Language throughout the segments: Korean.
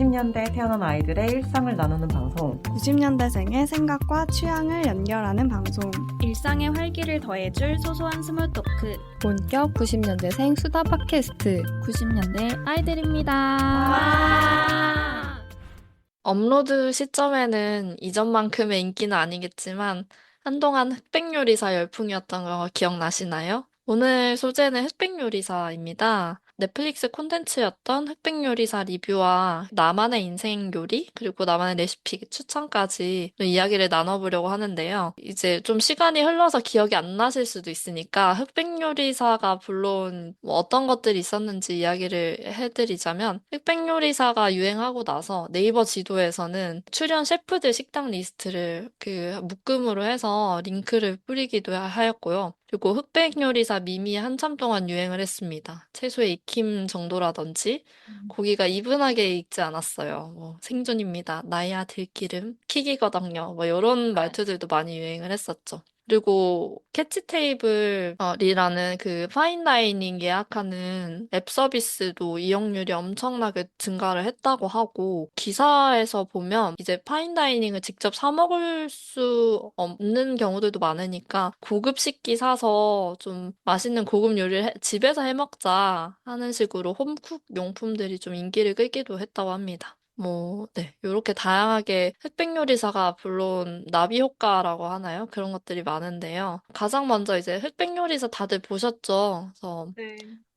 90년대에 태어난 아이들의 일상을 나누는 방송 90년대생의 생각과 취향을 연결하는 방송 일상의 활기를 더해줄 소소한 스몰 토크 본격 90년대생 수다 팟캐스트 90년대 아이들입니다. 업로드 시점에는 이전만큼의 인기는 아니겠지만 한동안 흑백요리사 열풍이었던 거 기억나시나요? 오늘 소재는 흑백요리사입니다. 넷플릭스 콘텐츠였던 흑백요리사 리뷰와 나만의 인생 요리, 그리고 나만의 레시피 추천까지 이야기를 나눠보려고 하는데요. 이제 좀 시간이 흘러서 기억이 안 나실 수도 있으니까 흑백요리사가 물론 어떤 것들이 있었는지 이야기를 해드리자면, 흑백요리사가 유행하고 나서 네이버 지도에서는 출연 셰프들 식당 리스트를 묶음으로 해서 링크를 뿌리기도 하였고요. 그리고 흑백요리사 밈이 한참 동안 유행을 했습니다. 채소의 익힘 정도라든지 고기가 이분하게 익지 않았어요. 생존입니다. 나야 들기름 킥이거든요. 이런 말투들도 많이 유행을 했었죠. 그리고 캐치 테이블이라는 그 파인다이닝 예약하는 앱 서비스도 이용률이 엄청나게 증가를 했다고 하고, 기사에서 보면 이제 파인다이닝을 직접 사 먹을 수 없는 경우들도 많으니까 고급 식기 사서 좀 맛있는 고급 요리를 집에서 해 먹자 하는 식으로 홈쿡 용품들이 좀 인기를 끌기도 했다고 합니다. 요렇게 다양하게 흑백요리사가 물론 나비 효과라고 하나요? 그런 것들이 많은데요. 가장 먼저 이제 흑백요리사 다들 보셨죠? 그래서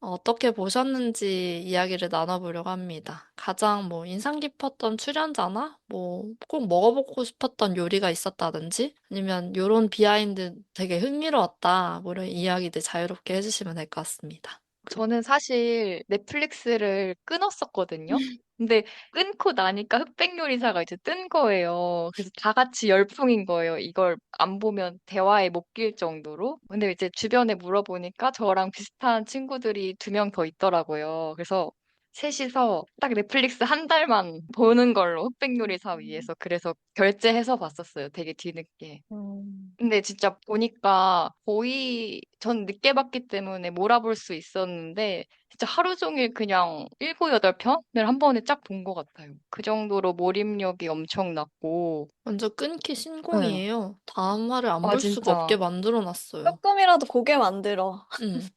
어떻게 보셨는지 이야기를 나눠보려고 합니다. 가장 인상 깊었던 출연자나 꼭 먹어보고 싶었던 요리가 있었다든지 아니면 요런 비하인드 되게 흥미로웠다, 이런 이야기들 자유롭게 해주시면 될 것 같습니다. 저는 사실 넷플릭스를 끊었었거든요. 근데 끊고 나니까 흑백요리사가 이제 뜬 거예요. 그래서 다 같이 열풍인 거예요. 이걸 안 보면 대화에 못 낄 정도로. 근데 이제 주변에 물어보니까 저랑 비슷한 친구들이 2명 더 있더라고요. 그래서 셋이서 딱 넷플릭스 한 달만 보는 걸로 흑백요리사 위해서 그래서 결제해서 봤었어요. 되게 뒤늦게. 근데 진짜 보니까 거의 전 늦게 봤기 때문에 몰아볼 수 있었는데 진짜 하루 종일 그냥 7, 8편을 한 번에 쫙 본 것 같아요. 그 정도로 몰입력이 엄청났고. 완전 끊기 신공이에요. 다음 화를 안 아, 볼 수가 없게 진짜. 만들어놨어요. 조금이라도 보게 만들어.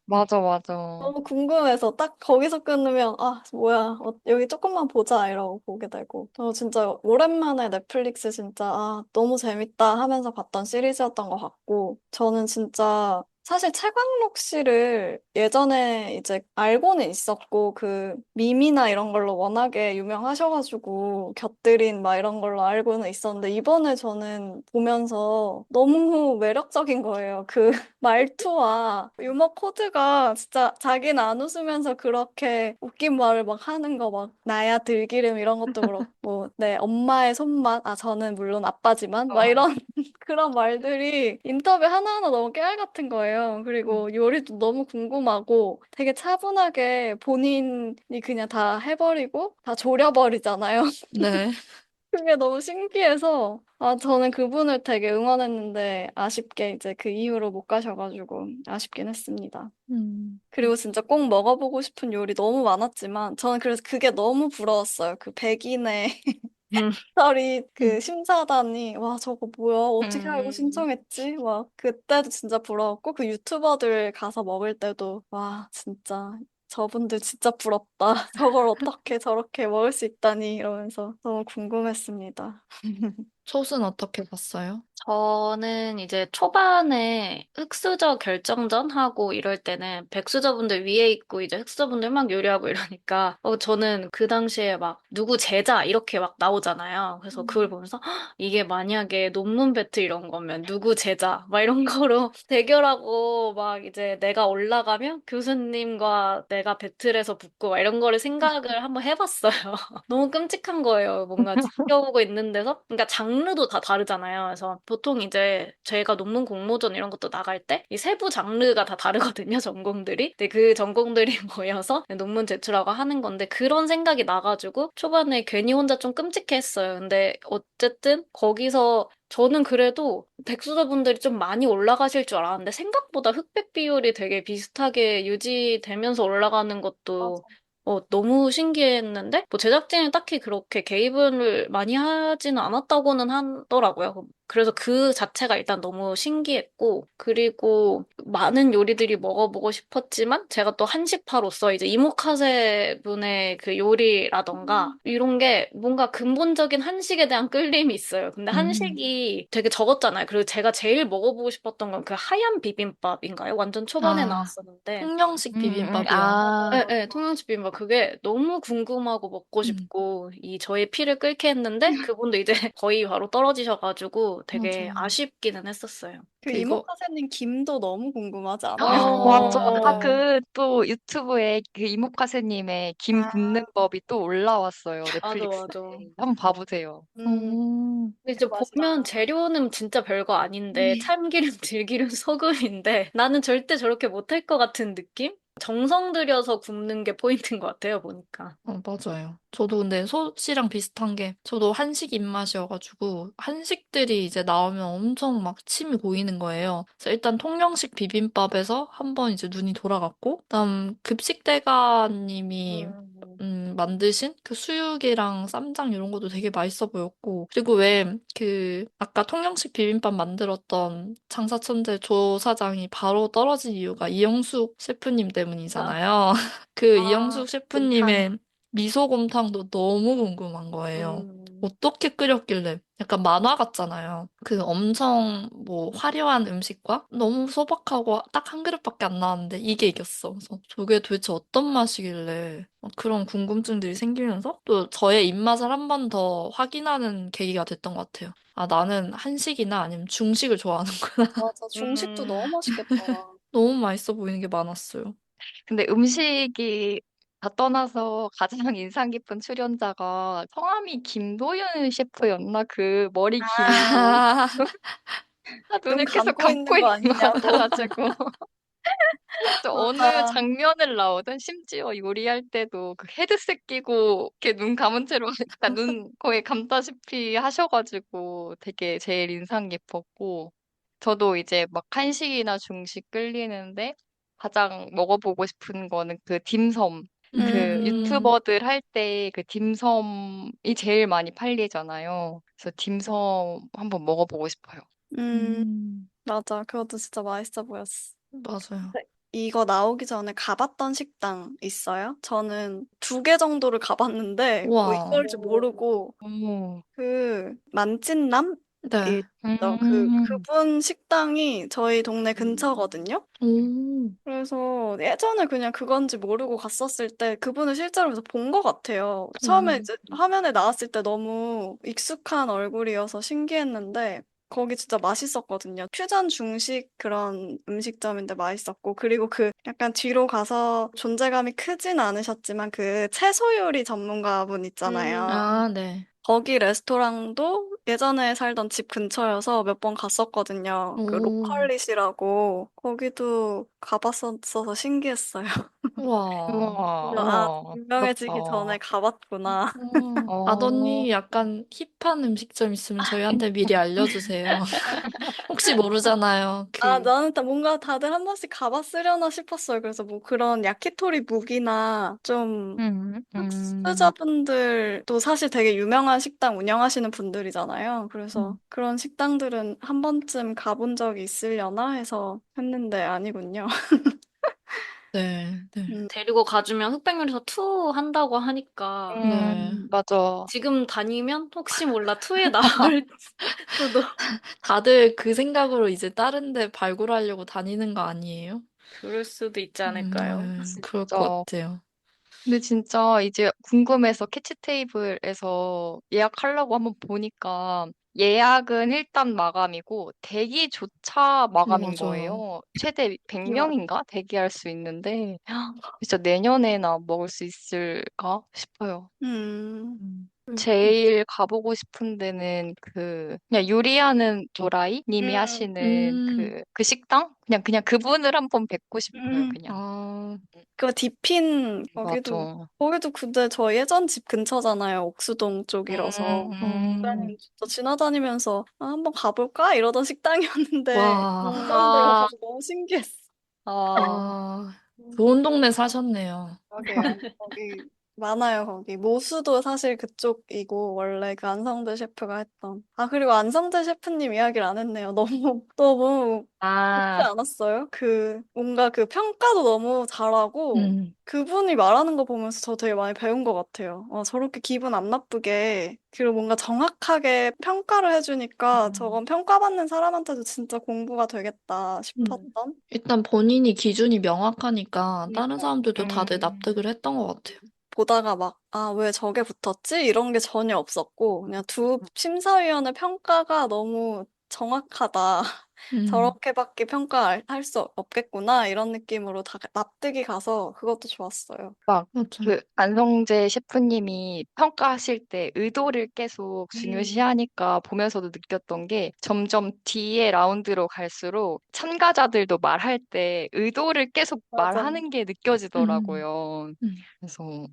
맞아, 맞아. 너무 궁금해서 딱 거기서 끊으면 뭐야, 여기 조금만 보자 이러고 보게 되고. 저 진짜 오랜만에 넷플릭스 진짜 너무 재밌다 하면서 봤던 시리즈였던 것 같고, 저는 진짜 사실 최광록 씨를 예전에 이제 알고는 있었고, 그 밈이나 이런 걸로 워낙에 유명하셔가지고 곁들인 막 이런 걸로 알고는 있었는데, 이번에 저는 보면서 너무 매력적인 거예요. 그 말투와 유머 코드가 진짜 자기는 안 웃으면서 그렇게 웃긴 말을 막 하는 거, 막 나야 들기름 이런 것도 그렇고, 네, 엄마의 손맛, 저는 물론 아빠지만 막 이런 그런 말들이 인터뷰 하나하나 너무 깨알 같은 거예요. 그리고 요리도 너무 궁금하고 되게 차분하게 본인이 그냥 다 해버리고 다 졸여버리잖아요. 네. 그게 너무 신기해서, 저는 그분을 되게 응원했는데, 아쉽게 이제 그 이후로 못 가셔가지고, 아쉽긴 했습니다. 그리고 진짜 꼭 먹어보고 싶은 요리 너무 많았지만, 저는 그래서 그게 너무 부러웠어요. 그 백인의 음. 딸이 그 심사단이, 와, 저거 뭐야? 어떻게 알고 신청했지? 와, 그때도 진짜 부러웠고, 그 유튜버들 가서 먹을 때도, 와, 진짜. 저분들 진짜 부럽다. 저걸 어떻게 저렇게 먹을 수 있다니 이러면서 너무 궁금했습니다. 숏은 어떻게 봤어요? 저는 이제 초반에 흑수저 결정전 하고 이럴 때는 백수저분들 위에 있고 이제 흑수저분들 막 요리하고 이러니까 저는 그 당시에 막 누구 제자 이렇게 막 나오잖아요. 그래서 그걸 보면서 "헉, 이게 만약에 논문 배틀 이런 거면 누구 제자 막 이런 거로 대결하고 막 이제 내가 올라가면 교수님과 내가 배틀해서 붙고 막 이런 거를 생각을 한번 해봤어요. 너무 끔찍한 거예요. 뭔가 지켜보고 있는 데서. 그러니까 장르도 다 다르잖아요. 그래서 보통 이제 제가 논문 공모전 이런 것도 나갈 때 이 세부 장르가 다 다르거든요. 전공들이. 근데 그 전공들이 모여서 논문 제출하고 하는 건데 그런 생각이 나가지고 초반에 괜히 혼자 좀 끔찍했어요. 근데 어쨌든 거기서 저는 그래도 백수저분들이 좀 많이 올라가실 줄 알았는데 생각보다 흑백 비율이 되게 비슷하게 유지되면서 올라가는 것도 너무 신기했는데 뭐 제작진이 딱히 그렇게 개입을 많이 하지는 않았다고는 하더라고요. 그래서 그 자체가 일단 너무 신기했고, 그리고 많은 요리들이 먹어보고 싶었지만, 제가 또 한식파로서 이제 이모카세 분의 그 요리라던가, 이런 게 뭔가 근본적인 한식에 대한 끌림이 있어요. 근데 한식이 되게 적었잖아요. 그리고 제가 제일 먹어보고 싶었던 건 그 하얀 비빔밥인가요? 완전 초반에 아, 나왔었는데, 통영식 비빔밥이요. 네, 아, 네, 통영식 비빔밥 그게 너무 궁금하고 먹고 음, 싶고 이 저의 피를 끓게 했는데 그분도 이제 거의 바로 떨어지셔가지고 되게 맞아요. 아쉽기는 했었어요. 그 이거, 이모카세님 김도 너무 궁금하지 않아요? 맞아. 아, 네. 또 유튜브에 그 이모카세님의 김 아, 굽는 법이 또 올라왔어요. 맞아, 넷플릭스에. 맞아. 한번 봐보세요. 음, 근데 이제 보면 맛있어요. 재료는 진짜 별거 아닌데 참기름, 들기름, 소금인데 나는 절대 저렇게 못할 것 같은 느낌? 정성 들여서 굽는 게 포인트인 것 같아요, 보니까. 맞아요. 저도 근데 소씨랑 비슷한 게, 저도 한식 입맛이어가지고, 한식들이 이제 나오면 엄청 막 침이 고이는 거예요. 그래서 일단 통영식 비빔밥에서 한번 이제 눈이 돌아갔고, 그다음 급식대가님이 음. 만드신 그 수육이랑 쌈장 이런 것도 되게 맛있어 보였고, 그리고 왜 그 아까 통영식 비빔밥 만들었던 장사천재 조 사장이 바로 떨어진 이유가 이영숙 셰프님 때문이잖아요. 그 아, 이영숙 곰탕. 셰프님의 미소곰탕도 너무 궁금한 거예요. 음. 어떻게 끓였길래 약간 만화 같잖아요. 그 엄청 뭐 화려한 음식과 너무 소박하고 딱 한 그릇밖에 안 나왔는데 이게 이겼어. 그래서 저게 도대체 어떤 맛이길래 막 그런 궁금증들이 생기면서 또 저의 입맛을 한 번 더 확인하는 계기가 됐던 것 같아요. 아, 나는 한식이나 아니면 중식을 좋아하는구나. 맞아, 중식도 음. 너무 맛있겠더라. 너무 맛있어 보이는 게 많았어요. 근데 음식이 다 떠나서 가장 인상 깊은 출연자가 성함이 김도윤 셰프였나? 그 머리 길고 아, 눈 눈을 계속 감고 감고 있는 거 있는 것 아니냐고. 같아가지고 또 어느 맞아. 장면을 나오든 심지어 요리할 때도 그 헤드셋 끼고 이렇게 눈 감은 채로 그러니까 눈 거의 감다시피 하셔가지고 되게 제일 인상 깊었고 저도 이제 막 한식이나 중식 끌리는데 가장 먹어보고 싶은 거는 그 딤섬 그 음, 유튜버들 할 때 그 딤섬이 제일 많이 팔리잖아요. 그래서 딤섬 한번 먹어보고 싶어요. 음, 음, 맞아. 그것도 진짜 맛있어 보였어. 맞아요. 네. 이거 나오기 전에 가봤던 식당 있어요? 저는 2개 정도를 가봤는데 뭐 우와, 이걸 줄 모르고 오. 그 만찢남 네. 있죠. 그 음. 그분 식당이 저희 동네 근처거든요. 오, 그래서 예전에 그냥 그건지 모르고 갔었을 때 그분을 실제로 그래서 본 것 같아요. 처음에 오, 이제 화면에 나왔을 때 너무 익숙한 얼굴이어서 신기했는데 거기 진짜 맛있었거든요. 퓨전 중식 그런 음식점인데 맛있었고 그리고 그 약간 뒤로 가서 존재감이 크진 않으셨지만 그 채소 요리 전문가분 있잖아요. 아, 네. 거기 레스토랑도 예전에 살던 집 근처여서 몇 번 갔었거든요. 그 오, 로컬릿이라고 거기도 가봤었어서 신기했어요. 우와. 우와, 아, 우와, 유명해지기 전에 부럽다. 가봤구나. 어, 아더니 약간 힙한 음식점 있으면 저희한테 미리 알려주세요. 혹시 모르잖아요. 아, 그, 나는 뭔가 다들 한 번씩 가봤으려나 싶었어요. 그래서 뭐 그런 야키토리 묵이나 좀 음, 음, 흑수저분들도 사실 되게 유명한 식당 운영하시는 분들이잖아요. 그래서 음, 그런 식당들은 한 번쯤 가본 적이 있으려나 해서 했는데 아니군요. 네, 네, 음, 데리고 가주면 흑백요리사 2 한다고 하니까 네. 맞아. 지금 다니면 혹시 몰라 2에 나올 수도. 다들 그 생각으로 이제 다른 데 발굴하려고 다니는 거 아니에요? 그럴 수도 있지 않을까요? 네, 그럴 것 진짜. 같아요. 근데 진짜 이제 궁금해서 캐치 테이블에서 예약하려고 한번 보니까 예약은 일단 마감이고 대기조차 마감인 맞아요. 거예요. 최대 기와. 100명인가 대기할 수 있는데 진짜 내년에나 먹을 수 있을까 싶어요. 음, 음. 제일 가보고 싶은 데는 그 그냥 요리하는 도라이 님이 음, 하시는 음, 그 식당 그냥 그분을 한번 뵙고 싶어요. 음. 그냥. 아, 그 디핀 맞아. 거기도 근데 저 예전 집 근처잖아요. 옥수동 쪽이라서. 음, 사장님 진짜 지나다니면서 아, 한번 가볼까? 이러던 식당이었는데 와, 그런 데가 아, 가서 너무 신기했어. 아, 와, 좋은 동네 사셨네요. 그러게요. 거기 많아요, 거기. 모수도 사실 그쪽이고, 원래 그 안성재 셰프가 했던. 아, 그리고 안성재 셰프님 이야기를 안 했네요. 너무 그렇지 아, 않았어요? 뭔가 그 평가도 너무 잘하고, 음, 그분이 말하는 거 보면서 저 되게 많이 배운 것 같아요. 저렇게 기분 안 나쁘게, 그리고 뭔가 정확하게 평가를 해주니까 저건 평가받는 사람한테도 진짜 공부가 되겠다 음. 싶었던? 일단 본인이 기준이 명확하니까 다른 그러니까 사람들도 다들 음, 납득을 했던 것 같아요. 보다가 막, 아, 왜 저게 붙었지? 이런 게 전혀 없었고, 그냥 두 심사위원의 평가가 너무 정확하다. 음, 저렇게밖에 평가할 수 없겠구나. 이런 느낌으로 다 납득이 가서 그것도 좋았어요. 막 맞아. 그 안성재 셰프님이 평가하실 때 의도를 계속 중요시하니까 보면서도 느꼈던 게 점점 뒤에 라운드로 갈수록 참가자들도 말할 때 의도를 계속 맞아. 말하는 게 음, 느껴지더라고요. 음, 그래서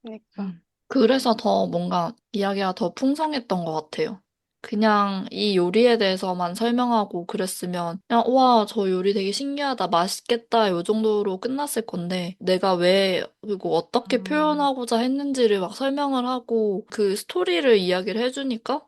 그러니까. 그래서 더 뭔가 이야기가 더 풍성했던 것 같아요. 그냥 이 요리에 대해서만 설명하고 그랬으면 그냥 와, 저 요리 되게 신기하다, 맛있겠다 요 정도로 끝났을 건데 내가 왜 그리고 어떻게 음, 표현하고자 했는지를 막 설명을 하고 그 스토리를 이야기를 해주니까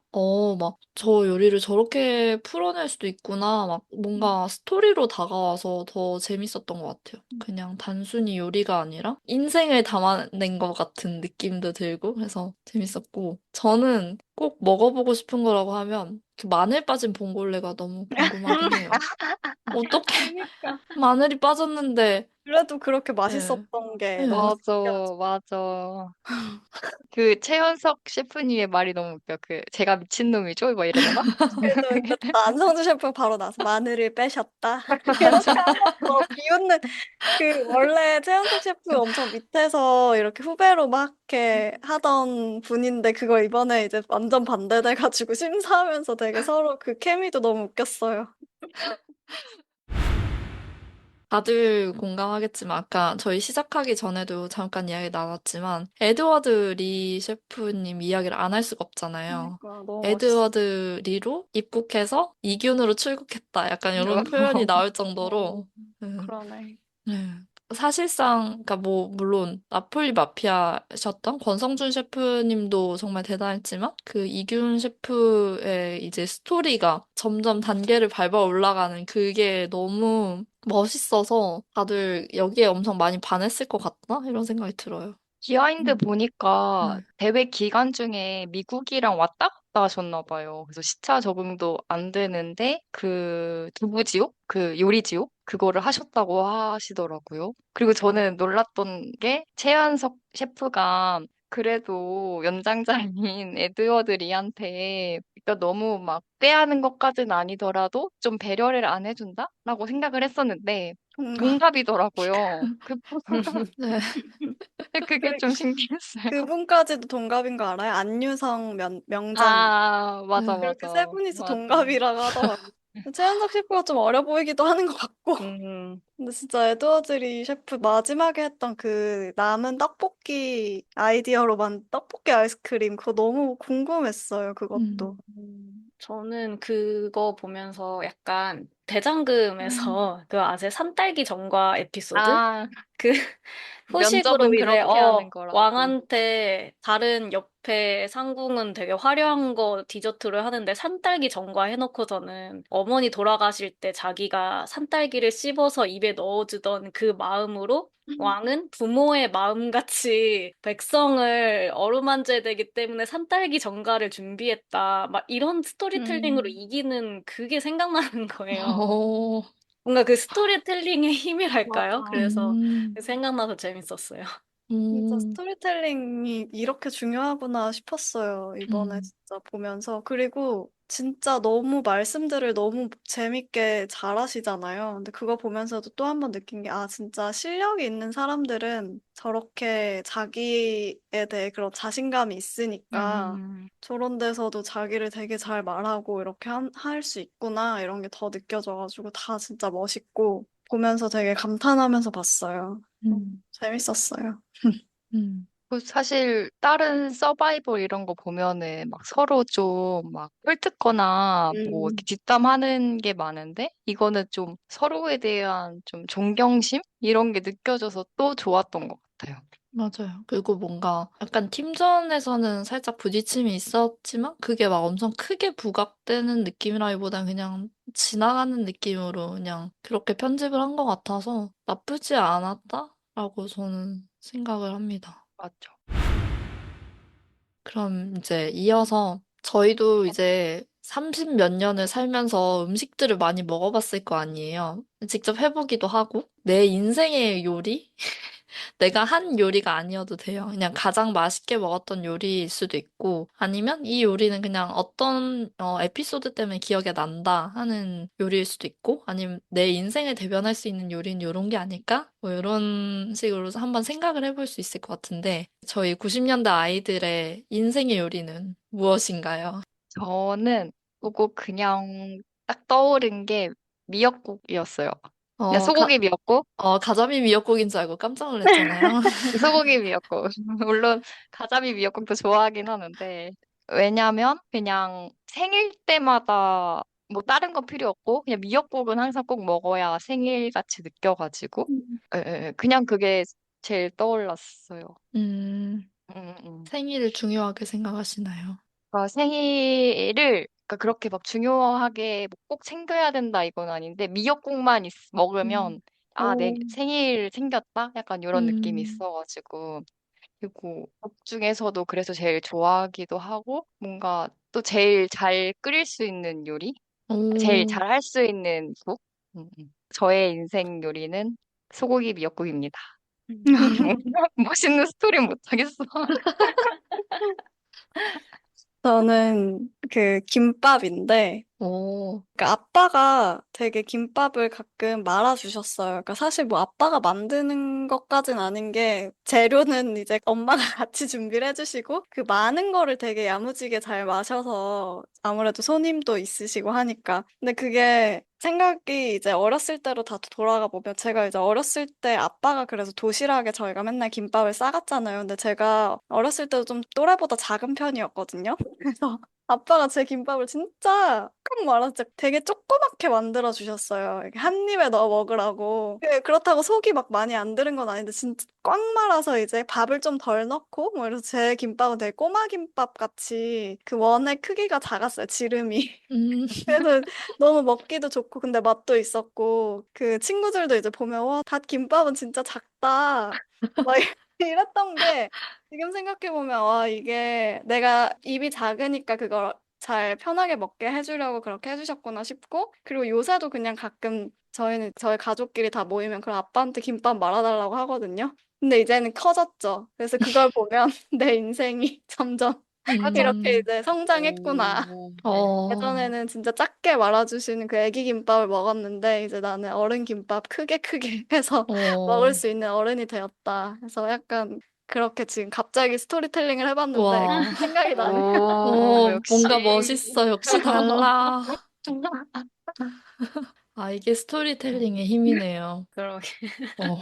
막 저 요리를 저렇게 풀어낼 수도 있구나. 막 뭔가 스토리로 다가와서 더 재밌었던 것 같아요. 그냥 단순히 요리가 아니라 인생을 담아낸 것 같은 느낌도 들고 그래서 재밌었고 저는 꼭 먹어보고 싶은 거라고 하면 그 마늘 빠진 봉골레가 너무 궁금하긴 해요. 어떻게 그러니까. 마늘이 빠졌는데 그래도 그렇게 네. 맛있었던 게 너무 네. 맞아, 신기하죠. 맞아. 그 최연석 셰프님의 말이 너무 웃겨. 그 제가 미친놈이죠? 뭐 이러잖아. 그래도 안성주 셰프가 바로 나서 마늘을 빼셨다. 이렇게 맞아. 하면서 비웃는 원래 최현석 셰프 엄청 밑에서 이렇게 후배로 막 이렇게 하던 분인데 그거 이번에 이제 완전 반대돼가지고 심사하면서 되게 서로 그 케미도 너무 웃겼어요. 다들 공감하겠지만 아까 저희 시작하기 전에도 잠깐 이야기 나눴지만 에드워드 리 셰프님 이야기를 안 할 수가 없잖아요. 그러니까 너무 멋있어. 에드워드 리로 입국해서 이균으로 출국했다. 약간 이런 표현이 나올 어, 정도로 네. 그러네. 네. 사실상, 그러니까 뭐, 물론, 나폴리 마피아셨던 권성준 셰프님도 정말 대단했지만, 그 이균 셰프의 이제 스토리가 점점 단계를 밟아 올라가는 그게 너무 멋있어서 다들 여기에 엄청 많이 반했을 것 같나? 이런 생각이 들어요. 비하인드 음. 보니까 네. 대회 기간 중에 미국이랑 왔다 갔다 하셨나 봐요. 그래서 시차 적응도 안 되는데 그 두부지옥? 그 요리지옥? 그거를 하셨다고 하시더라고요. 그리고 저는 놀랐던 게 최연석 셰프가 그래도 연장자인 에드워드 리한테 그러니까 너무 막 빼하는 것까지는 아니더라도 좀 배려를 안 해준다라고 생각을 했었는데 뭔가 동갑이더라고요. 네. 그게 그, 좀 신기했어요. 그분까지도 동갑인 거 알아요? 안유성 명장. 아, 맞아, 네. 그렇게 세 맞아. 분이서 맞아. 동갑이라고 하더라고요. 최현석 셰프가 좀 어려 보이기도 하는 것 같고. 음, 근데 진짜 에드워즈리 셰프 마지막에 했던 그 남은 떡볶이 아이디어로 만든 떡볶이 아이스크림 그거 너무 궁금했어요. 그것도. 저는 그거 보면서 약간 음. 대장금에서 그 아재 산딸기 전과 에피소드? 아, 그 후식으로 면접은 이제 그렇게 하는 거라고. 왕한테 다른 옆에 상궁은 되게 화려한 거 디저트를 하는데 산딸기 전과 해놓고서는 어머니 돌아가실 때 자기가 산딸기를 씹어서 입에 넣어주던 그 마음으로 왕은 부모의 마음같이 백성을 어루만져야 되기 때문에 산딸기 전가를 준비했다. 막 이런 스토리텔링으로 음, 이기는 그게 생각나는 거예요. 오, 뭔가 그 스토리텔링의 힘이랄까요? 맞아. 그래서 음, 생각나서 재밌었어요. 진짜 음, 스토리텔링이 이렇게 중요하구나 싶었어요. 이번에 음, 진짜 보면서. 그리고 진짜 너무 말씀들을 너무 재밌게 잘하시잖아요. 근데 그거 보면서도 또 한 번 느낀 게, 아, 진짜 실력이 있는 사람들은 저렇게 자기에 대해 그런 자신감이 있으니까 음, 저런 데서도 자기를 되게 잘 말하고 이렇게 할 수 있구나. 이런 게 더 느껴져가지고 다 진짜 멋있고 보면서 되게 감탄하면서 봤어요. 음, 재밌었어요. 음. 사실 다른 서바이벌 이런 거 보면은 막 서로 좀 막 헐뜯거나 뭐 이렇게 뒷담하는 게 많은데 이거는 좀 서로에 대한 좀 존경심 이런 게 느껴져서 또 좋았던 것 같아요. 맞아요. 그리고 뭔가 약간 팀전에서는 살짝 부딪힘이 있었지만 그게 막 엄청 크게 부각되는 느낌이라기보단 그냥 지나가는 느낌으로 그냥 그렇게 편집을 한 것 같아서 나쁘지 않았다라고 저는 생각을 합니다. 맞죠. 그럼 이제 이어서 저희도 이제 30 몇 년을 살면서 음식들을 많이 먹어봤을 거 아니에요. 직접 해보기도 하고 내 인생의 요리? 내가 한 요리가 아니어도 돼요. 그냥 가장 맛있게 먹었던 요리일 수도 있고, 아니면 이 요리는 그냥 어떤 에피소드 때문에 기억에 난다 하는 요리일 수도 있고, 아니면 내 인생을 대변할 수 있는 요리는 이런 게 아닐까? 뭐 이런 식으로 한번 생각을 해볼 수 있을 것 같은데, 저희 90년대 아이들의 인생의 요리는 무엇인가요? 저는 보고 그냥 딱 떠오른 게 미역국이었어요. 그냥 어, 소고기 미역국? 가자미 미역국인 줄 알고 깜짝 놀랐잖아요. 소고기 미역국. 물론 가자미 미역국도 좋아하긴 하는데 왜냐면 그냥 생일 때마다 뭐 다른 건 필요 없고 그냥 미역국은 항상 꼭 먹어야 생일같이 느껴가지고 예, 예, 예. 그냥 그게 제일 떠올랐어요. 음, 음, 음. 생일을 중요하게 생각하시나요? 그러니까 생일을 그러니까 그렇게 막 중요하게 뭐꼭 챙겨야 된다 이건 아닌데 미역국만 음. 먹으면 아, 내 오. 생일 생겼다? 약간 이런 느낌이 음. 있어가지고 그리고 국 중에서도 그래서 제일 좋아하기도 하고 뭔가 또 제일 잘 끓일 수 있는 요리? 제일 오, 잘 할 수 있는 국? 저의 인생 요리는 소고기 미역국입니다. 멋있는 스토리 못하겠어. 저는 그 김밥인데, 오, 그러니까 아빠가 되게 김밥을 가끔 말아주셨어요. 그러니까 사실 뭐 아빠가 만드는 것까진 아닌 게 재료는 이제 엄마가 같이 준비를 해주시고 그 많은 거를 되게 야무지게 잘 마셔서 아무래도 손님도 있으시고 하니까. 근데 그게 생각이 이제 어렸을 때로 다 돌아가 보면 제가 이제 어렸을 때 아빠가 그래서 도시락에 저희가 맨날 김밥을 싸갔잖아요. 근데 제가 어렸을 때도 좀 또래보다 작은 편이었거든요. 그래서 아빠가 제 김밥을 진짜 꽉 말아서 진짜 되게 조그맣게 만들어 주셨어요. 이렇게 한 입에 넣어 먹으라고. 그렇다고 속이 막 많이 안 들은 건 아닌데 진짜 꽉 말아서 이제 밥을 좀 덜 넣고 뭐 이래서 제 김밥은 되게 꼬마 김밥 같이 그 원의 크기가 작았어요. 지름이. 음, 그래서 너무 먹기도 좋고 근데 맛도 있었고 그 친구들도 이제 보면 와, 닷 김밥은 진짜 작다. 막 이랬던 게 지금 생각해보면 와 이게 내가 입이 작으니까 그걸 잘 편하게 먹게 해주려고 그렇게 해주셨구나 싶고 그리고 요새도 그냥 가끔 저희는 저희 가족끼리 다 모이면 그럼 아빠한테 김밥 말아달라고 하거든요. 근데 이제는 커졌죠. 그래서 그걸 보면 내 인생이 점점 이렇게 음, 이제 성장했구나. 오. 어, 예전에는 진짜 작게 말아주시는 그 애기 김밥을 먹었는데 이제 나는 어른 김밥 크게 크게 해서 먹을 어, 수 있는 어른이 되었다. 그래서 약간 그렇게 지금 갑자기 스토리텔링을 해봤는데 와, 생각이 나네요. 역시. 뭔가 멋있어. 역시 달라. 아, 이게 스토리텔링의 힘이네요. 그러게. 어,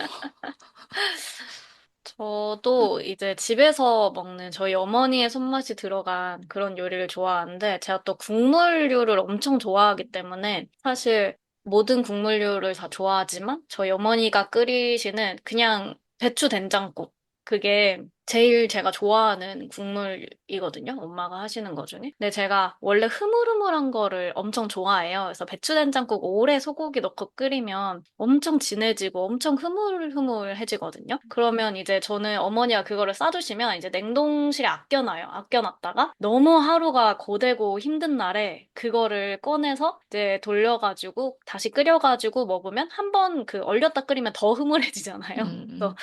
저도 이제 집에서 먹는 저희 어머니의 손맛이 들어간 그런 요리를 좋아하는데 제가 또 국물류를 엄청 좋아하기 때문에 사실 모든 국물류를 다 좋아하지만 저희 어머니가 끓이시는 그냥 배추 된장국 그게 제일 제가 좋아하는 국물이거든요. 엄마가 하시는 거 중에. 근데 제가 원래 흐물흐물한 거를 엄청 좋아해요. 그래서 배추 된장국 오래 소고기 넣고 끓이면 엄청 진해지고 엄청 흐물흐물해지거든요. 그러면 이제 저는 어머니가 그거를 싸주시면 이제 냉동실에 아껴놔요. 아껴놨다가 너무 하루가 고되고 힘든 날에 그거를 꺼내서 이제 돌려가지고 다시 끓여가지고 먹으면 한 번 그 얼렸다 끓이면 더 흐물해지잖아요. 그래서 음,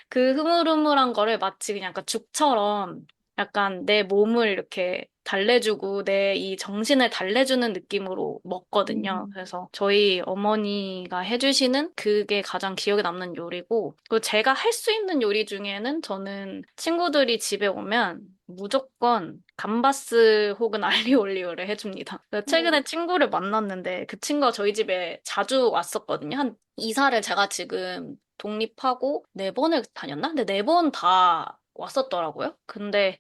그 흐물흐물한 거를 마치 그냥 약간 죽처럼 약간 내 몸을 이렇게 달래주고 내 이 정신을 달래주는 느낌으로 먹거든요. 그래서 저희 어머니가 해주시는 그게 가장 기억에 남는 요리고, 그리고 제가 할 수 있는 요리 중에는 저는 친구들이 집에 오면 무조건 감바스 혹은 알리오 올리오를 해줍니다. 그래서 최근에 친구를 만났는데 그 친구가 저희 집에 자주 왔었거든요. 한 이사를 제가 지금 독립하고 네 번을 다녔나? 근데 네 번 다 왔었더라고요. 근데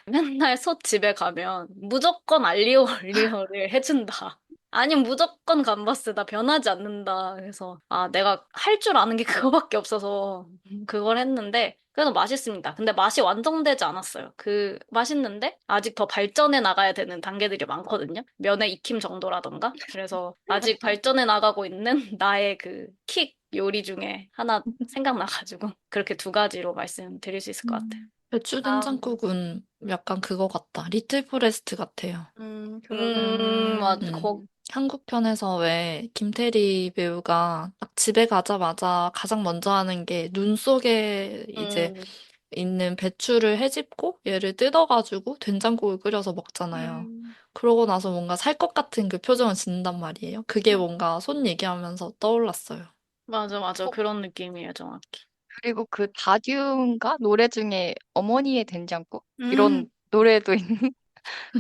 맨날 솥 집에 가면 무조건 알리오 올리오를 해준다. 아니면 무조건 감바스다. 변하지 않는다. 그래서 아 내가 할 줄 아는 게 그거밖에 없어서 그걸 했는데 그래도 맛있습니다. 근데 맛이 완성되지 않았어요. 그 맛있는데 아직 더 발전해 나가야 되는 단계들이 많거든요. 면의 익힘 정도라던가. 그래서 아직 발전해 나가고 있는 나의 그 킥 요리 중에 하나 생각나가지고 그렇게 두 가지로 말씀드릴 수 있을 것 같아요. 배추 아, 된장국은 약간 그거 같다. 리틀 포레스트 같아요. 그러게. 맞아. 음, 한국 편에서 왜 김태리 배우가 딱 집에 가자마자 가장 먼저 하는 게 눈 속에 이제 음, 있는 배추를 헤집고 얘를 뜯어가지고 된장국을 끓여서 먹잖아요. 음. 그러고 나서 뭔가 살 것 같은 그 표정을 짓는단 말이에요. 그게 뭔가 손 얘기하면서 떠올랐어요. 맞아, 맞아. 그런 느낌이에요, 정확히. 그리고 그 다듀인가 노래 중에 어머니의 된장국 음, 이런 노래도 있는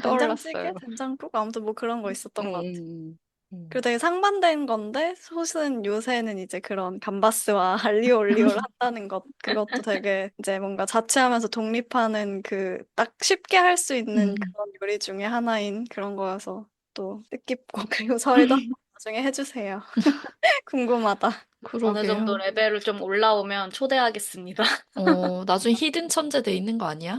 떠올랐어요. 된장찌개? 된장국? 아무튼 뭐 그런 거 음, 있었던 것 같아. 음, 음. 그리고 되게 상반된 건데, 솥은 요새는 이제 그런 감바스와 알리오 올리오를 한다는 것, 그것도 되게 이제 뭔가 자취하면서 독립하는 그 딱 쉽게 할 수 있는 음, 그런 요리 중에 하나인 그런 거여서 또 뜻깊고, 그리고 저희도 한번 나중에 해주세요. 궁금하다. 어느 정도 그러게요. 레벨을 좀 올라오면 초대하겠습니다. 나중에 히든 천재 돼 있는 거 아니야?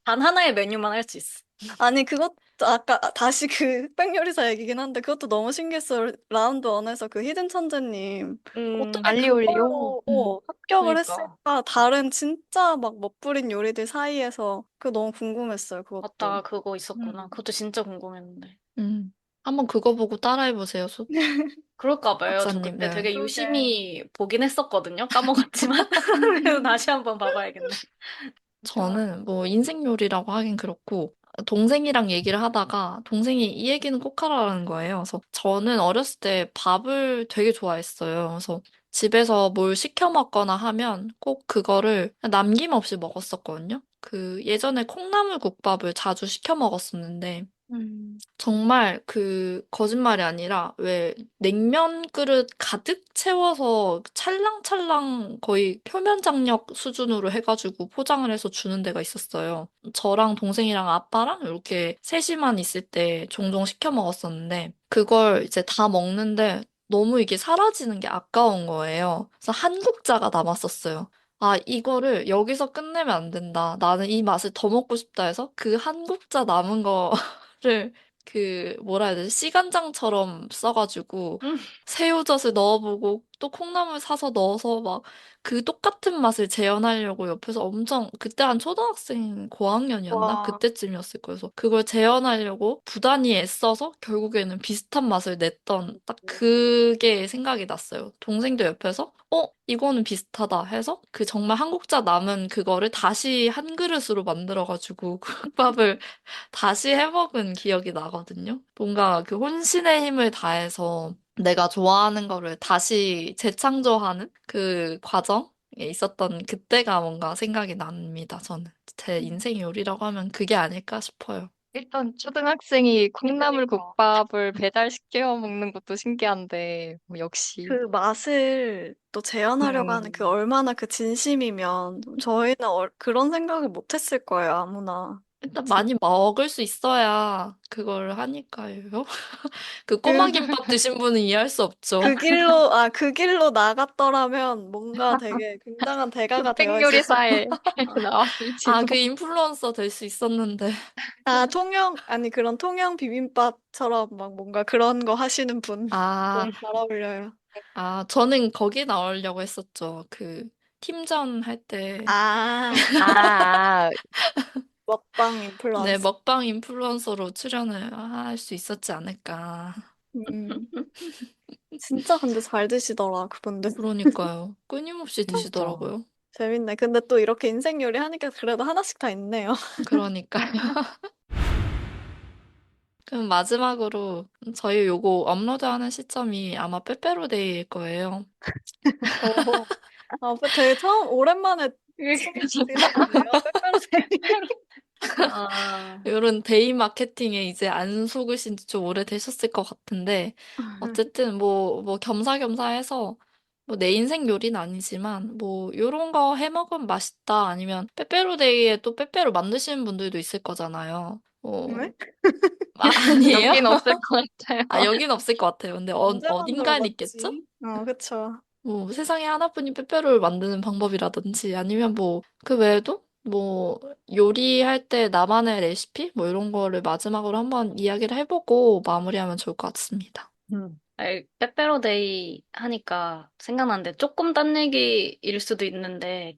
단 하나의 메뉴만 할 수 있어. 아니, 그것도 아까 다시 그 흑백 요리사 얘기긴 한데 그것도 너무 신기했어요. 라운드 원에서 그 히든 천재님 어떻게 알리올리오. 그걸로 합격을 그러니까. 했을까? 다른 진짜 막 멋부린 요리들 사이에서 그거 너무 궁금했어요. 그것도. 맞다, 그거 있었구나. 음. 그것도 진짜 궁금했는데. 한번 그거 보고 따라해보세요, 그럴까 봐요. 저 박사님. 그때 네. 되게 그러게. 유심히 보긴 했었거든요. 까먹었지만. 그래서 다시 한번 봐봐야겠네. 저는 뭐 인생 요리라고 하긴 그렇고, 동생이랑 얘기를 하다가 동생이 이 얘기는 꼭 하라는 거예요. 그래서 저는 어렸을 때 밥을 되게 좋아했어요. 그래서 집에서 뭘 시켜 먹거나 하면 꼭 그거를 남김없이 먹었었거든요. 그 예전에 콩나물 국밥을 자주 시켜 먹었었는데, 음. 정말 그 거짓말이 아니라 왜 냉면 그릇 가득 채워서 찰랑찰랑 거의 표면 장력 수준으로 해가지고 포장을 해서 주는 데가 있었어요. 저랑 동생이랑 아빠랑 이렇게 셋이만 있을 때 종종 시켜 먹었었는데 그걸 이제 다 먹는데 너무 이게 사라지는 게 아까운 거예요. 그래서 한 국자가 남았었어요. 아, 이거를 여기서 끝내면 안 된다. 나는 이 맛을 더 먹고 싶다 해서 그 한 국자 남은 거를 그 뭐라 해야 되지? 씨간장처럼 써가지고 음, 새우젓을 넣어보고 또 콩나물 사서 넣어서 막 그 똑같은 맛을 재현하려고 옆에서 엄청 그때 한 초등학생 고학년이었나? 와. 그때쯤이었을 거예요. 그래서 그걸 재현하려고 부단히 애써서 결국에는 비슷한 맛을 냈던 딱 그게 생각이 났어요. 동생도 옆에서 이거는 비슷하다 해서 그 정말 한국자 남은 그거를 다시 한 그릇으로 만들어가지고 그 국밥을 다시 해먹은 기억이 나거든요. 뭔가 그 혼신의 힘을 다해서 내가 좋아하는 거를 다시 재창조하는 그 과정에 있었던 그때가 뭔가 생각이 납니다, 저는. 제 인생 요리라고 하면 그게 아닐까 싶어요. 일단 초등학생이 콩나물 그러니까. 국밥을 배달시켜 먹는 것도 신기한데 역시. 그 맛을 또 재현하려고 하는 그 음. 얼마나 그 진심이면 저희는 그런 생각을 못 했을 거예요, 아무나. 일단 진- 많이 먹을 수 있어야 그걸 하니까요. 그 꼬마 그, 김밥 드신 분은 이해할 수 없죠. 그 길로 나갔더라면 뭔가 되게 굉장한 대가가 되어 흑백 있을 요리사에 아, 나왔을지도. 그 인플루언서 될 수 있었는데. 아니, 그런 통영 비빔밥처럼 막 뭔가 그런 거 하시는 분 아, 너무 잘 어울려요. 저는 거기 나오려고 했었죠. 그 팀전 할 때. 아, 아, 먹방 네, 인플루언서. 먹방 인플루언서로 출연을 할 수 있었지 않을까. 음, 진짜 근데 잘 드시더라, 그분들. 그러니까요. 끊임없이 진짜. 드시더라고요. 재밌네. 근데 또 이렇게 인생 요리 하니까 그래도 하나씩 다 있네요. 그러니까요. 그럼 마지막으로 저희 요거 업로드하는 시점이 아마 빼빼로데이일 거예요. 어, 되게 오랜만에 들어보네요. 빼빼로데이. 아, 이런 데이 마케팅에 이제 안 속으신 지 좀 오래되셨을 것 같은데, 어쨌든 뭐 겸사겸사 해서 뭐 내 인생 요리는 아니지만 뭐 요런 거 해 먹으면 맛있다 아니면 빼빼로데이에 또 빼빼로 만드시는 분들도 있을 거잖아요. 네? 아니에요? 여긴 없을 것 같아요. 아, 여긴 없을 것 같아요. 근데 언제 만들어 어딘가엔 있겠죠? 봤지? 그쵸. 뭐 세상에 하나뿐인 빼빼로를 만드는 방법이라든지 아니면 뭐 그 외에도 뭐 요리할 때 나만의 레시피 뭐 이런 거를 마지막으로 한번 이야기를 해보고 마무리하면 좋을 것 같습니다. 아이, 빼빼로데이 하니까 생각나는데 조금 딴 얘기일 수도 있는데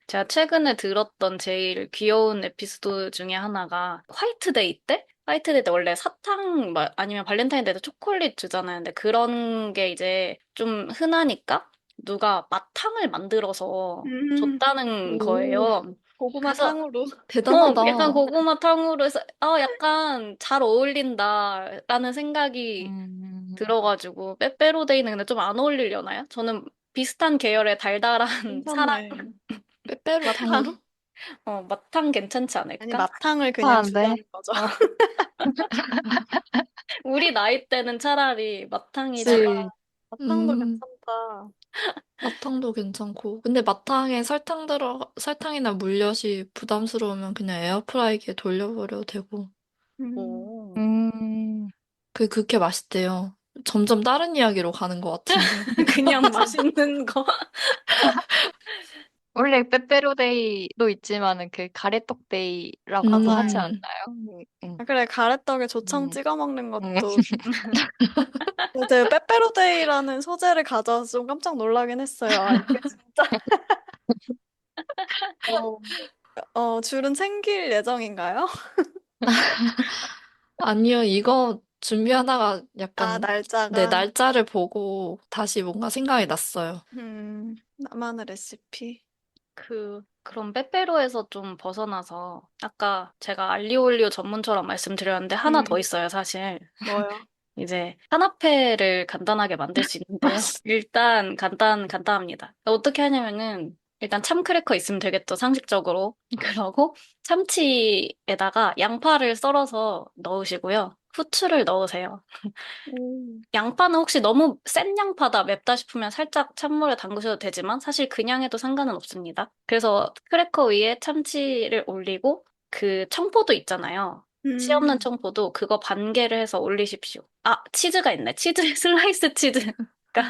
제가 최근에 들었던 제일 귀여운 에피소드 중에 하나가 화이트데이 때 원래 사탕 아니면 발렌타인데이 때 초콜릿 주잖아요. 근데 그런 게 이제 좀 흔하니까 누가 마탕을 만들어서 줬다는 오, 거예요. 고구마 그래서 탕으로. 대단하다. 약간 고구마탕으로 해서 약간 잘 어울린다라는 생각이 음, 들어가지고 빼빼로데이는 근데 좀 안 어울리려나요? 저는 비슷한 계열의 달달한 사랑 괜찮네. 빼빼로 탕으로? 마탕. 맛탕 괜찮지 아니, 않을까? 마탕을 그냥 하는데. 주자는 거죠. 우리 나이 때는 차라리 맛탕이 잘 그치. 마탕도 음, 괜찮다. 마탕도 괜찮고. 근데 마탕에 설탕이나 물엿이 부담스러우면 그냥 에어프라이기에 돌려버려도 되고. 음. 오. 음, 그렇게 맛있대요. 점점 다른 이야기로 가는 것 같은데. 그냥 맛있는 거. 원래 빼빼로데이도 있지만은 그 가래떡데이라고도 하지 맞아요. 않나요? 음, 그래, 가래떡에 조청 음, 찍어 먹는 음. 것도. 제가 빼빼로데이라는 소재를 가져와서 좀 깜짝 놀라긴 했어요. 아, 이게 진짜. 어, 줄은 챙길 예정인가요? 아니요, 이거 준비하다가 아, 약간 내 날짜가. 날짜를 보고 다시 뭔가 생각이 났어요. 나만의 레시피. 그럼 빼빼로에서 좀 벗어나서 아까 제가 알리올리오 전문처럼 말씀드렸는데 하나 더 음, 있어요, 사실. 뭐요? 이제 카나페를 간단하게 만들 수 있는데요. 일단 간단합니다. 어떻게 하냐면은 일단 참크래커 있으면 되겠죠, 상식적으로. 그러고 참치에다가 양파를 썰어서 넣으시고요. 후추를 넣으세요. 음, 양파는 혹시 너무 센 양파다, 맵다 싶으면 살짝 찬물에 담그셔도 되지만 사실 그냥 해도 상관은 없습니다. 그래서 크래커 위에 참치를 올리고 그 청포도 있잖아요. 씨 없는 음, 청포도 그거 반 개를 해서 올리십시오. 아, 치즈가 있네. 치즈, 슬라이스 치즈.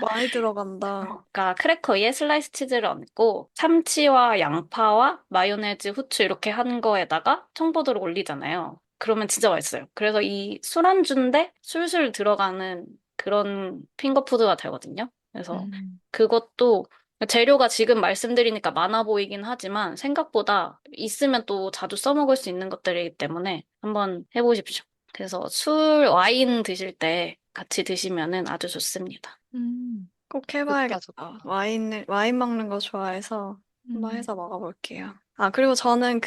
많이 들어간다. 그러니까 크래커 위에 슬라이스 치즈를 얹고 참치와 양파와 마요네즈, 후추 이렇게 한 거에다가 청포도를 올리잖아요. 그러면 진짜 맛있어요. 그래서 이 술안주인데 술술 들어가는 그런 핑거푸드가 되거든요. 그래서 음. 그것도 재료가 지금 말씀드리니까 많아 보이긴 하지만 생각보다 있으면 또 자주 써먹을 수 있는 것들이기 때문에 한번 해보십시오. 그래서 와인 드실 때 같이 드시면은 아주 좋습니다. 음, 꼭 좋다, 해봐야겠다. 좋다. 와인 먹는 거 좋아해서 한번 음. 해서 먹어볼게요. 아, 그리고 저는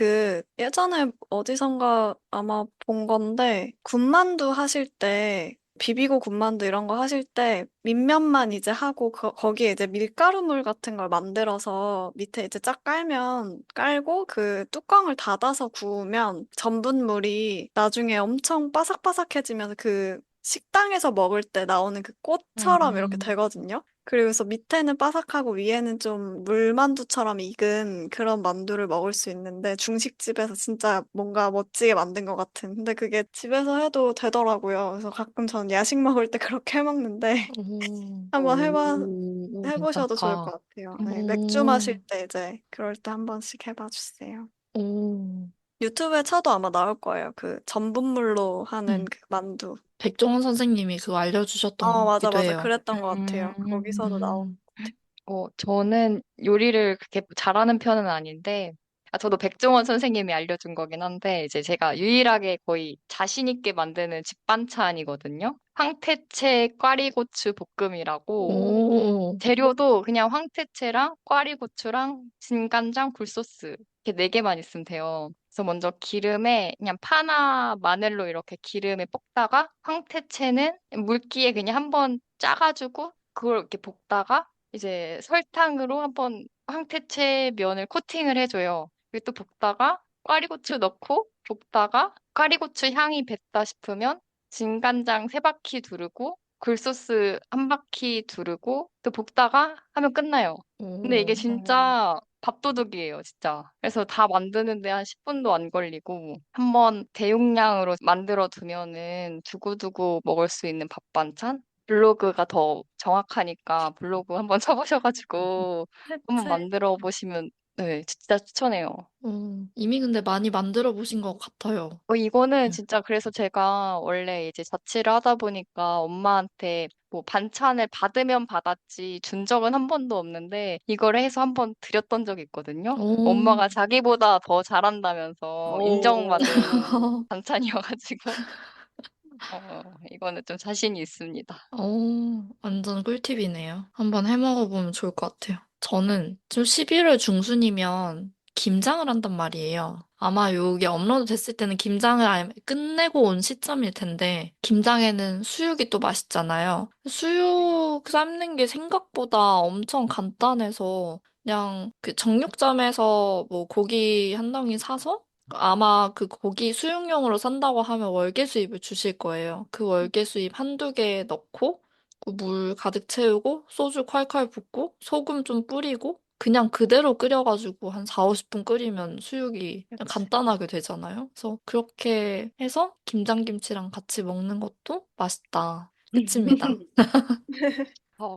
예전에 어디선가 아마 본 건데, 군만두 하실 때, 비비고 군만두 이런 거 하실 때, 밑면만 이제 하고, 거기에 이제 밀가루물 같은 걸 만들어서 밑에 이제 쫙 깔고, 그 뚜껑을 닫아서 구우면 전분물이 나중에 엄청 바삭바삭해지면서 그 식당에서 먹을 때 나오는 그 꽃처럼 이렇게 음. 되거든요. 그래서 밑에는 바삭하고 위에는 좀 물만두처럼 익은 그런 만두를 먹을 수 있는데 중식집에서 진짜 뭔가 멋지게 만든 것 같은. 근데 그게 집에서 해도 되더라고요. 그래서 가끔 전 야식 먹을 때 그렇게 해 먹는데 오, 한번 오, 해보셔도 좋을 괜찮다. 것 같아요. 네, 맥주 오, 마실 때 이제 그럴 때 한 번씩 해봐 주세요. 오. 유튜브에 쳐도 아마 나올 거예요. 그 전분물로 하는 음. 그 만두. 백종원 선생님이 그거 알려주셨던 맞아, 거기도 맞아. 해요. 그랬던 것 같아요. 거기서도 나오고. 음, 저는 요리를 그렇게 잘하는 편은 아닌데, 저도 백종원 선생님이 알려준 거긴 한데, 이제 제가 유일하게 거의 자신 있게 만드는 집 반찬이거든요. 황태채 꽈리고추 볶음이라고, 오, 재료도 그냥 황태채랑 꽈리고추랑 진간장, 굴소스 이렇게 네 개만 있으면 돼요. 그래서 먼저 기름에 그냥 파나 마늘로 이렇게 기름에 볶다가 황태채는 물기에 그냥 한번 짜가지고 그걸 이렇게 볶다가 이제 설탕으로 한번 황태채 면을 코팅을 해줘요. 그리고 또 볶다가 꽈리고추 넣고 볶다가 꽈리고추 향이 뱄다 싶으면 진간장 세 바퀴 두르고 굴소스 한 바퀴 두르고 또 볶다가 하면 끝나요. 근데 이게 오, 진짜 밥도둑이에요, 진짜. 그래서 다 만드는데 한 10분도 안 걸리고 한번 대용량으로 만들어 두면은 두고두고 먹을 수 있는 밥 반찬? 블로그가 더 정확하니까 블로그 한번 쳐보셔가지고 한번 책. 만들어 보시면 네, 진짜 추천해요. 이미 근데 많이 만들어 보신 것 같아요. 이거는 네. 진짜 그래서 제가 원래 이제 자취를 하다 보니까 엄마한테 뭐 반찬을 받으면 받았지 준 적은 한 번도 없는데 이걸 해서 한 번 드렸던 적이 있거든요. 오, 엄마가 자기보다 더 잘한다면서 오. 인정받은 반찬이어가지고 이거는 좀 자신이 있습니다. 완전 꿀팁이네요. 한번 해 먹어보면 좋을 것 같아요. 저는 좀 11월 중순이면 김장을 한단 말이에요. 아마 요게 업로드 됐을 때는 김장을 아예 끝내고 온 시점일 텐데, 김장에는 수육이 또 맛있잖아요. 수육 삶는 게 생각보다 엄청 간단해서, 그냥 그 정육점에서 뭐 고기 한 덩이 사서 아마 그 고기 수육용으로 산다고 하면 월계 수잎을 주실 거예요. 그 월계 수잎 한두 개 넣고 그 물 가득 채우고 소주 콸콸 붓고 소금 좀 뿌리고 그냥 그대로 끓여가지고 한 4, 50분 끓이면 수육이 그냥 그치. 간단하게 되잖아요. 그래서 그렇게 해서 김장김치랑 같이 먹는 것도 맛있다. 끝입니다.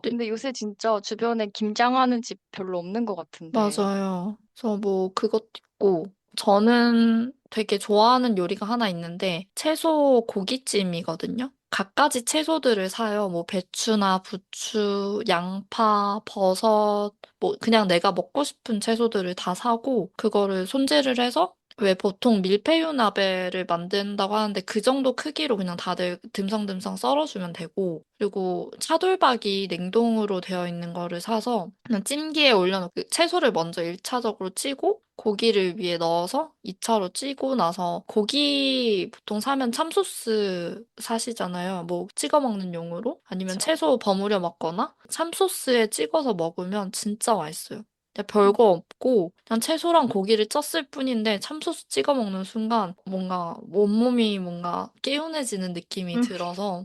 근데 요새 진짜 주변에 김장하는 집 별로 없는 것 같은데. 맞아요. 그래서 뭐 그것도 있고 저는 되게 좋아하는 요리가 하나 있는데 채소 고깃찜이거든요. 갖가지 채소들을 사요. 뭐 배추나 부추, 양파, 버섯, 뭐 그냥 내가 먹고 싶은 채소들을 다 사고 그거를 손질을 해서 왜 보통 밀푀유나베를 만든다고 하는데 그 정도 크기로 그냥 다들 듬성듬성 썰어주면 되고 그리고 차돌박이 냉동으로 되어 있는 거를 사서 그냥 찜기에 올려놓고 그 채소를 먼저 1차적으로 찌고 고기를 위에 넣어서 2차로 찌고 나서 고기 보통 사면 참소스 사시잖아요. 뭐 찍어 먹는 용으로 아니면 그쵸. 채소 버무려 먹거나 참소스에 찍어서 먹으면 진짜 맛있어요. 그냥 별거 없고 그냥 채소랑 고기를 쪘을 뿐인데 참소스 찍어 먹는 순간 뭔가 온몸이 뭔가 개운해지는 느낌이 들어서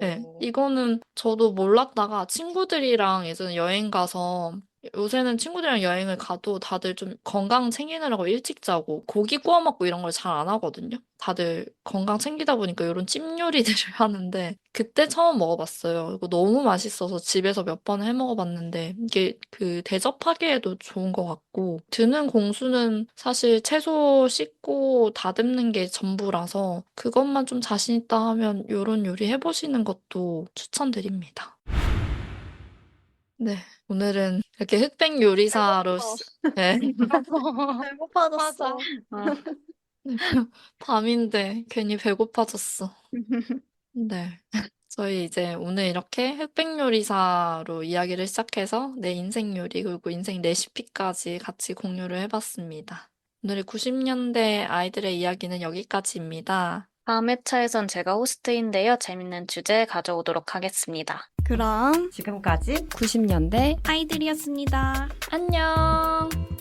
네, 어, 이거는 저도 몰랐다가 친구들이랑 예전에 여행 가서 요새는 친구들이랑 여행을 가도 다들 좀 건강 챙기느라고 일찍 자고 고기 구워 먹고 이런 걸 잘 안 하거든요. 다들 건강 챙기다 보니까 이런 찜 요리들을 하는데 그때 처음 먹어봤어요. 이거 너무 맛있어서 집에서 몇 번 해 먹어봤는데 이게 그 대접하기에도 좋은 것 같고 드는 공수는 사실 채소 씻고 다듬는 게 전부라서 그것만 좀 자신 있다 하면 요런 요리 해보시는 것도 추천드립니다. 네, 오늘은 이렇게 흑백 요리사로 배고파. 네. 맞아. 배고파졌어. 아, 밤인데 괜히 배고파졌어. 네. 저희 이제 오늘 이렇게 흑백 요리사로 이야기를 시작해서 내 인생 요리 그리고 인생 레시피까지 같이 공유를 해봤습니다. 오늘의 90년대 아이들의 이야기는 여기까지입니다. 다음 회차에선 제가 호스트인데요. 재밌는 주제 가져오도록 하겠습니다. 그럼 지금까지 90년대 아이들이었습니다. 안녕!